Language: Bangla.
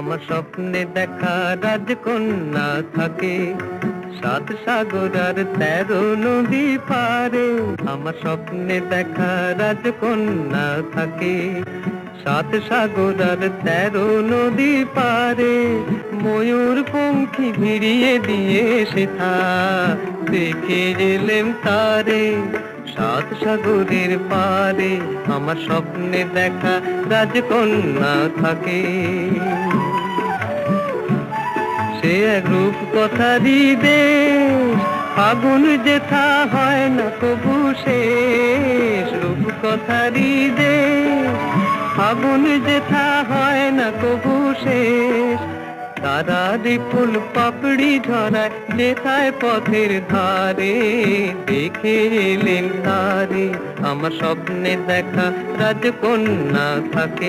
আমার স্বপ্নে দেখা রাজকন্যা থাকে 7 সাগর আর 13 নদী পারে। আমার স্বপ্নে দেখা রাজকন্যা থাকে 7 সাগর আর 13 নদী পারে। ময়ূর পঙ্খী ভিড়িয়ে দিয়ে সেথা দেখে এলেম তারে 7 সাগরের পারে। আমার স্বপ্নে দেখা রাজকন্যা থাকে। সে এক রূপ কথারই দেশ, ফাগুন যেথা হয় না কবু শেষ। রূপ কথারই দেশ, ফাগুন যেথা হয় না কবু শেষ। তারারি ফুল পাপড়ি ঝরায় যেথায় পথের ধারে, দেখে এলেন তারে। আমার স্বপ্নে দেখা রাজকন্যা থাকে।